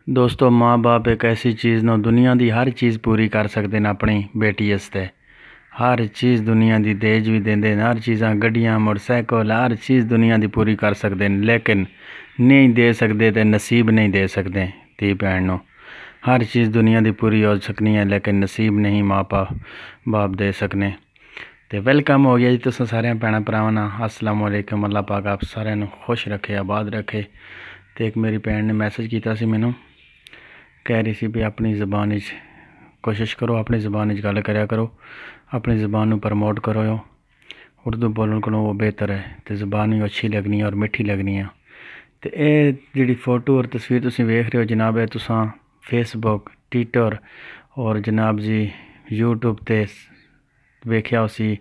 दोस्तों माँ बाप एक ऐसी चीज़ नो दुनिया दी हर चीज़ पूरी कर सकते हैं अपनी बेटी वास्ते। हर चीज़ दुनिया दी दहेज भी देंदे, हर चीज़ां गड्डियां मोटरसाइकिल हर चीज़ दुनिया दी पूरी कर सकते हैं, लेकिन नहीं दे सकते तो नसीब नहीं दे सकते। धी भैन नो हर चीज़ दुनिया दी पूरी हो सकनी है, लेकिन नसीब नहीं माँ बाप दे सकने। तो वेलकम हो गया जी तुस सारे भैन भरावां ना। अस्सलाम वालेकुम। अल्लाह पाक आप सारे खुश रखे, आबाद रखे। तो एक मेरी भैन ने मैसेज किया सी मैनू, कह रही सी भी अपनी ज़बान कोशिश करो, अपनी ज़बान गल करया करो, अपनी ज़बान प्रमोट करो। उर्दू बोलने को वो बेहतर है, तो ज़बान अच्छी लगनी है और मिठी लगनी है। तो ये जी फोटो और तस्वीर तुम वेख रहे हो जनाब, है तुसा फेसबुक ट्विटर और जनाब जी यूट्यूब ते वेख्या उसी,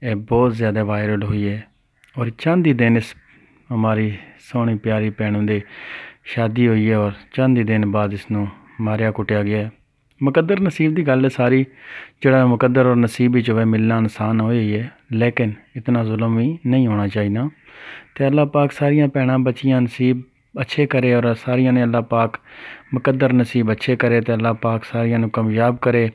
ये बहुत ज़्यादा वायरल हुई है। और चंद ही दिन इस हमारी सोहनी प्यारी भैनों की शादी हुई है और चंद ही दिन बाद इसनों मारिया कुटिया गया है। मुकद्दर नसीब की गल है सारी, जड़ा मुकद्दर और नसीब ही होवे मिलना इंसान हो ही है, लेकिन इतना जुल्म भी नहीं होना चाहिए। तो अल्लाह पाक सारिया भैन बच्चियां नसीब अच्छे करे और सारिया ने अल्लाह पाक मुकद्दर नसीब अच्छे करे, तो अल्लाह पाक सारिया कामयाब करे।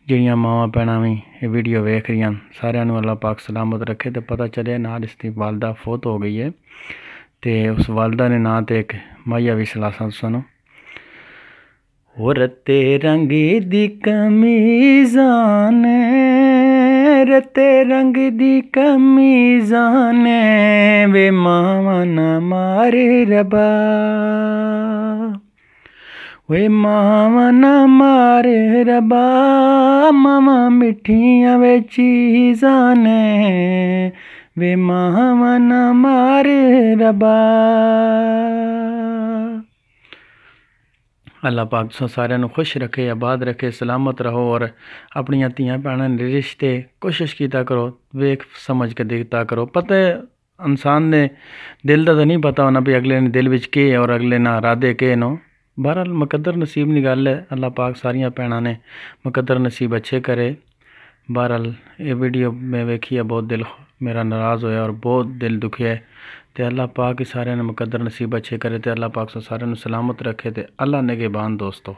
जिहड़ियां मावां भैन भी ये वीडियो वेख रही सारिया अल्लाह पाक सलामत रखे। तो पता चलिया नाल इसकी वालदा फौत हो गई है, तो उस वालदा ने ना तो एक माइया भी सलासा तुसानू। हो रते रंग दी कमीज़ां ने, रते रंग दी कमीज़ां ने, वे मावा ना मारे रबा, वे मावा ना मारे रबा, मावा मिठियां वे चीज़ां ने, वे मावा ना मारे रबा। अल्लाह पाक सारे खुश रखे, आबाद रखे, सलामत रहो और अपनिया धियां भैनों ने रिश्ते कोशिश किया करो, वेख समझ के देखता करो। पता है इंसान ने दिल का तो नहीं पता होना भी अगले ने दिल विच के और अगले ना इरादे के नो। बहरहाल मुकद्दर नसीब की गल है, अल्लाह पाक सारिया भैनों ने मुकद्दर नसीब अच्छे करे। बहरहाल ये वीडियो में वेखी है, बहुत दिल मेरा नाराज़ होया और बहुत दिल दुखिया है। तो अल्लाह पाक ही सारे मुकद्दर नसीब अच्छे करे, तो अल्लाह पाक सारे सलामत रखे। तो अल्लाह नेगेबान दोस्तों।